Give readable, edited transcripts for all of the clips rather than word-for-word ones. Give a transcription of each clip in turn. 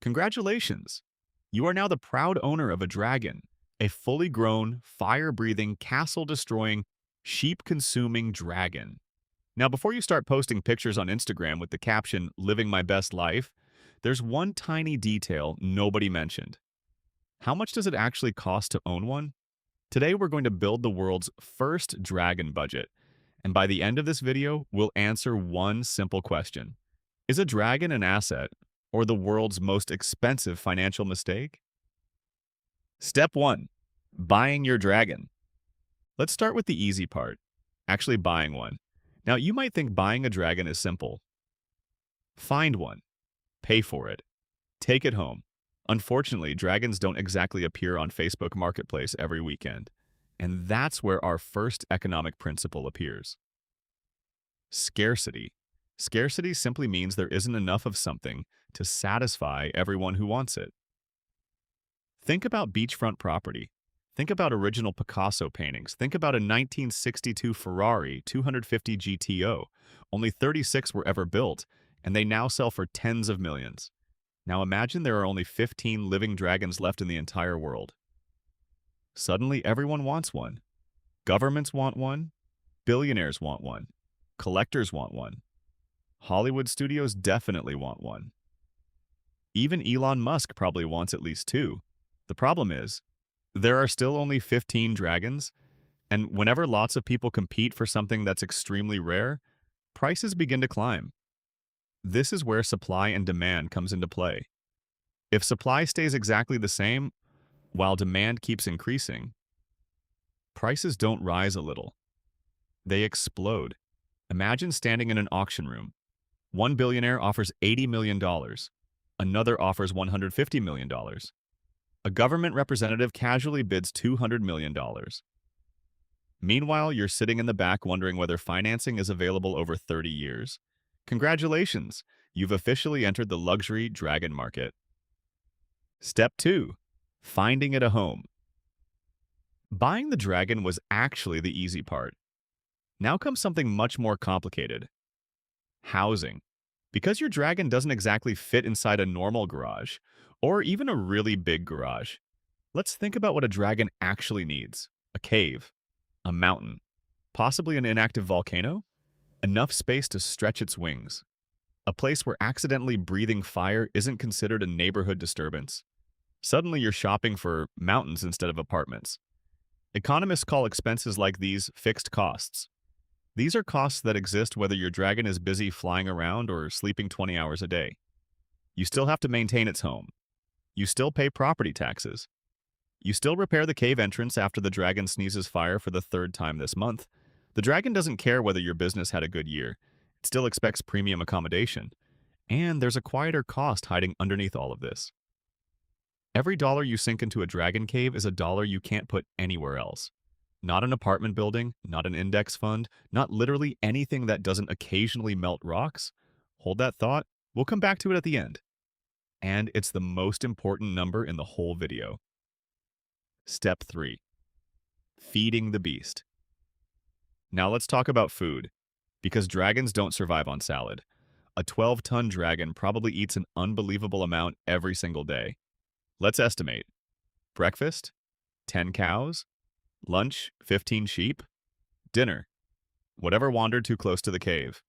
Congratulations! You are now the proud owner of a dragon, a fully grown, fire-breathing, castle-destroying, sheep-consuming dragon. Now, before you start posting pictures on Instagram with the caption, "Living my best life," there's one tiny detail nobody mentioned. How much does it actually cost to own one? Today, we're going to build the world's first dragon budget. And by the end of this video, we'll answer one simple question. Is a dragon an asset or the world's most expensive financial mistake? Step 1. Buying your dragon. Let's start with the easy part, actually buying one. Now, you might think buying a dragon is simple. Find one, pay for it, take it home. Unfortunately, dragons don't exactly appear on Facebook Marketplace every weekend. And that's where our first economic principle appears. Scarcity. Scarcity simply means there isn't enough of something to satisfy everyone who wants it. Think about beachfront property. Think about original Picasso paintings. Think about a 1962 Ferrari 250 GTO. Only 36 were ever built, and they now sell for tens of millions. Now imagine there are only 15 living dragons left in the entire world. Suddenly, everyone wants one. Governments want one. Billionaires want one. Collectors want one. Hollywood studios definitely want one. Even Elon Musk probably wants at least two. The problem is, there are still only 15 dragons, and whenever lots of people compete for something that's extremely rare, prices begin to climb. This is where supply and demand comes into play. If supply stays exactly the same, while demand keeps increasing, prices don't rise a little. They explode. Imagine standing in an auction room. One billionaire offers $80 million. Another offers $150 million. A government representative casually bids $200 million. Meanwhile, you're sitting in the back wondering whether financing is available over 30 years. Congratulations! You've officially entered the luxury dragon market. Step 2. Finding it a home. Buying the dragon was actually the easy part. Now comes something much more complicated. Housing. Because your dragon doesn't exactly fit inside a normal garage, or even a really big garage, let's think about what a dragon actually needs. A cave, a mountain, possibly an inactive volcano, enough space to stretch its wings, a place where accidentally breathing fire isn't considered a neighborhood disturbance. Suddenly you're shopping for mountains instead of apartments. Economists call expenses like these fixed costs. These are costs that exist whether your dragon is busy flying around or sleeping 20 hours a day. You still have to maintain its home. You still pay property taxes. You still repair the cave entrance after the dragon sneezes fire for the third time this month. The dragon doesn't care whether your business had a good year. It still expects premium accommodation. And there's a quieter cost hiding underneath all of this. Every dollar you sink into a dragon cave is a dollar you can't put anywhere else. Not an apartment building, not an index fund, not literally anything that doesn't occasionally melt rocks. Hold that thought. We'll come back to it at the end. And it's the most important number in the whole video. Step 3. Feeding the beast. Now let's talk about food, because dragons don't survive on salad. A 12-ton dragon probably eats an unbelievable amount every single day. Let's estimate. Breakfast, 10 cows. Lunch, 15 sheep. Dinner, whatever wandered too close to the cave.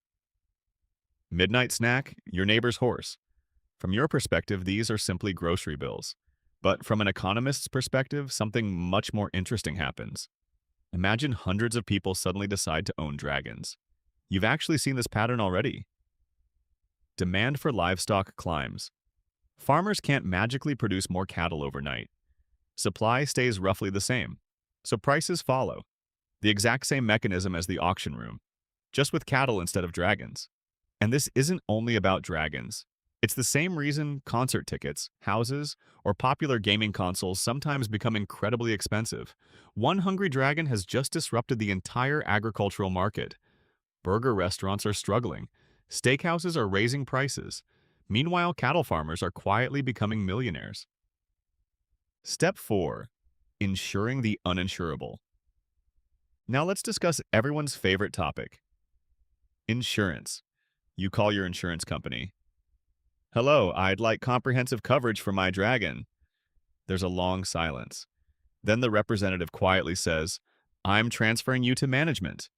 Midnight snack, your neighbor's horse. From your perspective, these are simply grocery bills. But from an economist's perspective, something much more interesting happens. Imagine hundreds of people suddenly decide to own dragons. You've actually seen this pattern already. Demand for livestock climbs. Farmers can't magically produce more cattle overnight. Supply stays roughly the same, so prices follow. The exact same mechanism as the auction room, just with cattle instead of dragons. And this isn't only about dragons. It's the same reason concert tickets, houses, or popular gaming consoles sometimes become incredibly expensive. One hungry dragon has just disrupted the entire agricultural market. Burger restaurants are struggling. Steakhouses are raising prices. Meanwhile, cattle farmers are quietly becoming millionaires. Step 4. Insuring the uninsurable. Now let's discuss everyone's favorite topic. Insurance. You call your insurance company. Hello, I'd like comprehensive coverage for my dragon. There's a long silence. Then the representative quietly says, I'm transferring you to management.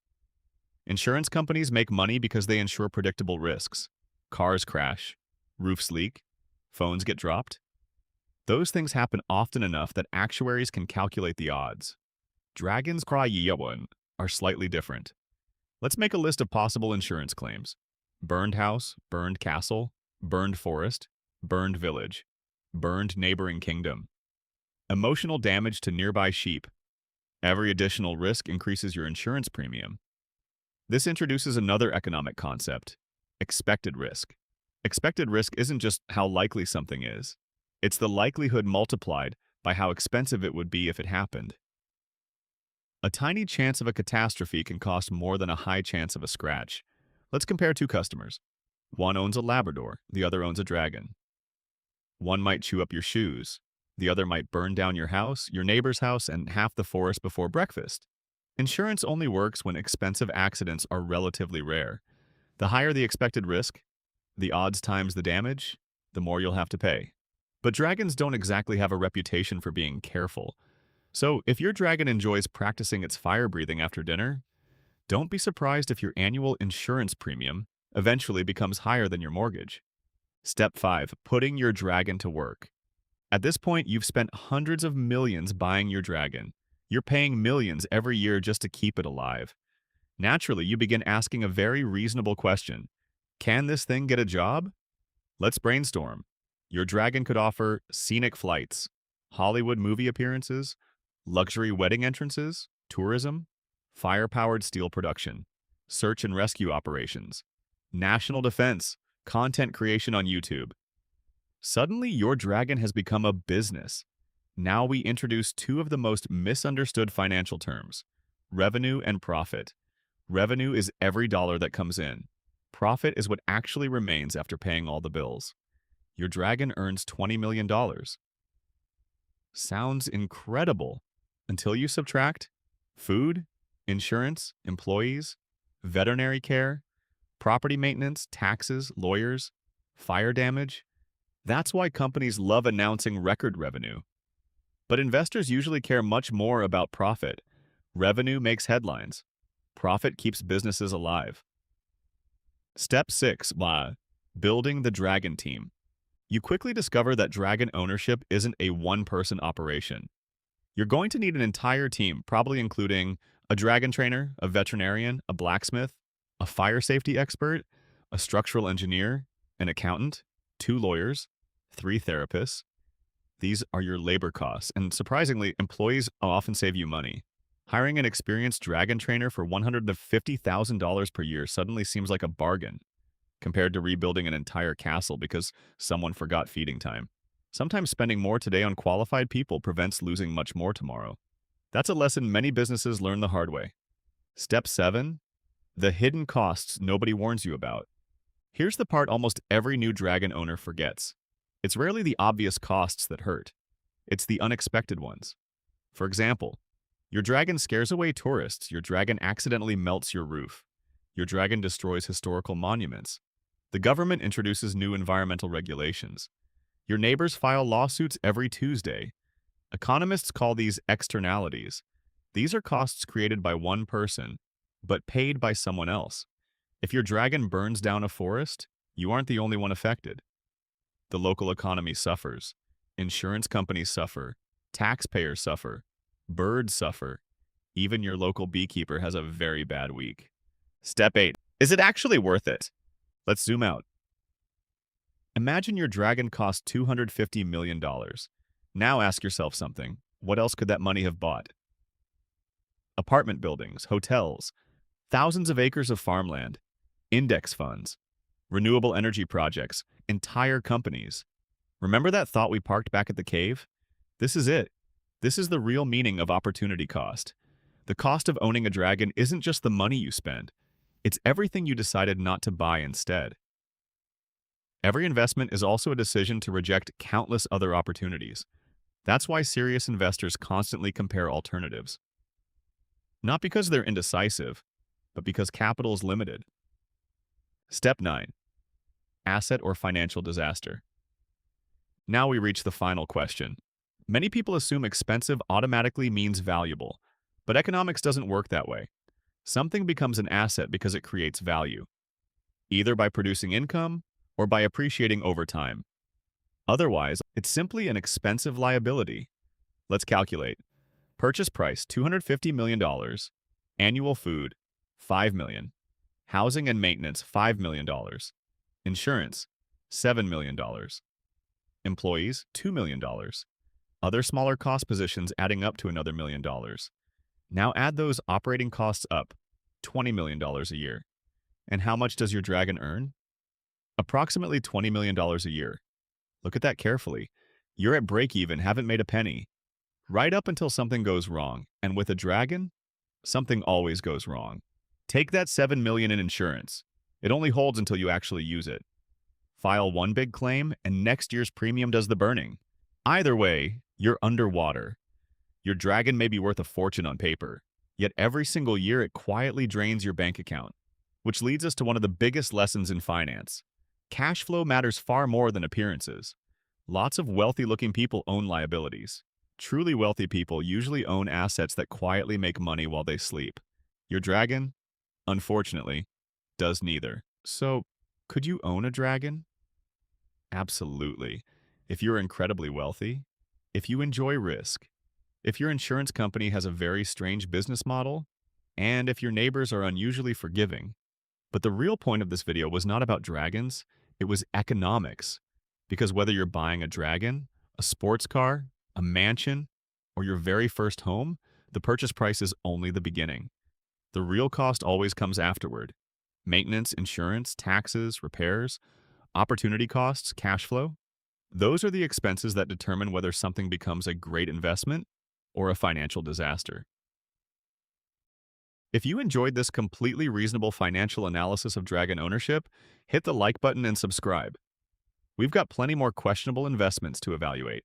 Insurance companies make money because they insure predictable risks. Cars crash, roofs leak, phones get dropped. Those things happen often enough that actuaries can calculate the odds. Dragons cry Yeowon are slightly different. Let's make a list of possible insurance claims. Burned house, burned castle, burned forest, burned village, burned neighboring kingdom. Emotional damage to nearby sheep. Every additional risk increases your insurance premium. This introduces another economic concept, expected risk. Expected risk isn't just how likely something is. It's the likelihood multiplied by how expensive it would be if it happened. A tiny chance of a catastrophe can cost more than a high chance of a scratch. Let's compare two customers. One owns a Labrador, the other owns a dragon. One might chew up your shoes. The other might burn down your house, your neighbor's house, and half the forest before breakfast. Insurance only works when expensive accidents are relatively rare. The higher the expected risk, the odds times the damage, the more you'll have to pay. But dragons don't exactly have a reputation for being careful. So if your dragon enjoys practicing its fire breathing after dinner, don't be surprised if your annual insurance premium eventually becomes higher than your mortgage. Step 5. Putting your dragon to work. At this point, you've spent hundreds of millions buying your dragon. You're paying millions every year just to keep it alive. Naturally, you begin asking a very reasonable question. Can this thing get a job? Let's brainstorm. Your dragon could offer scenic flights, Hollywood movie appearances, luxury wedding entrances, tourism, fire-powered steel production, search and rescue operations, national defense, content creation on YouTube. Suddenly, your dragon has become a business. Now we introduce two of the most misunderstood financial terms, revenue and profit. Revenue is every dollar that comes in. Profit is what actually remains after paying all the bills. Your dragon earns $20 million. Sounds incredible. Until you subtract food, insurance, employees, veterinary care, property maintenance, taxes, lawyers, fire damage. That's why companies love announcing record revenue. But investors usually care much more about profit. Revenue makes headlines. Profit keeps businesses alive. Step 6. Building the dragon team. You quickly discover that dragon ownership isn't a one-person operation. You're going to need an entire team, probably including a dragon trainer, a veterinarian, a blacksmith, a fire safety expert, a structural engineer, an accountant, 2 lawyers, 3 therapists. These are your labor costs, and surprisingly, employees often save you money. Hiring an experienced dragon trainer for $150,000 per year suddenly seems like a bargain, compared to rebuilding an entire castle because someone forgot feeding time. Sometimes spending more today on qualified people prevents losing much more tomorrow. That's a lesson many businesses learn the hard way. Step 7. The hidden costs nobody warns you about. Here's the part almost every new dragon owner forgets. It's rarely the obvious costs that hurt. It's the unexpected ones. For example, your dragon scares away tourists, your dragon accidentally melts your roof, your dragon destroys historical monuments. The government introduces new environmental regulations. Your neighbors file lawsuits every Tuesday. Economists call these externalities. These are costs created by one person, but paid by someone else. If your dragon burns down a forest, you aren't the only one affected. The local economy suffers. Insurance companies suffer. Taxpayers suffer. Birds suffer. Even your local beekeeper has a very bad week. Step 8. Is it actually worth it? Let's zoom out. Imagine your dragon cost $250 million. Now ask yourself something. What else could that money have bought? Apartment buildings, hotels, thousands of acres of farmland, index funds, renewable energy projects, entire companies. Remember that thought we parked back at the cave? This is it. This is the real meaning of opportunity cost. The cost of owning a dragon isn't just the money you spend. It's everything you decided not to buy instead. Every investment is also a decision to reject countless other opportunities. That's why serious investors constantly compare alternatives. Not because they're indecisive, but because capital is limited. Step 9. asset or financial disaster. Now we reach the final question. Many people assume expensive automatically means valuable, but economics doesn't work that way. Something becomes an asset because it creates value, either by producing income or by appreciating over time. Otherwise, it's simply an expensive liability. Let's calculate. Purchase price $250 million, annual food $5 million, housing and maintenance $5 million, insurance $7 million, employees $2 million, other smaller cost positions adding up to another $1 million. Now add those operating costs up, $20 million a year. And how much does your dragon earn? Approximately $20 million a year. Look at that carefully. You're at break even, haven't made a penny. Right up until something goes wrong. And with a dragon, something always goes wrong. Take that $7 million in insurance. It only holds until you actually use it. File one big claim, and next year's premium does the burning. Either way, you're underwater. Your dragon may be worth a fortune on paper, yet every single year it quietly drains your bank account. Which leads us to one of the biggest lessons in finance. Cash flow matters far more than appearances. Lots of wealthy-looking people own liabilities. Truly wealthy people usually own assets that quietly make money while they sleep. Your dragon, unfortunately, does neither. So, could you own a dragon? Absolutely. If you're incredibly wealthy, if you enjoy risk, if your insurance company has a very strange business model, and if your neighbors are unusually forgiving. But the real point of this video was not about dragons, it was economics. Because whether you're buying a dragon, a sports car, a mansion, or your very first home, the purchase price is only the beginning. The real cost always comes afterward. Maintenance, insurance, taxes, repairs, opportunity costs, cash flow. Those are the expenses that determine whether something becomes a great investment or a financial disaster. If you enjoyed this completely reasonable financial analysis of dragon ownership, hit the like button and subscribe. We've got plenty more questionable investments to evaluate.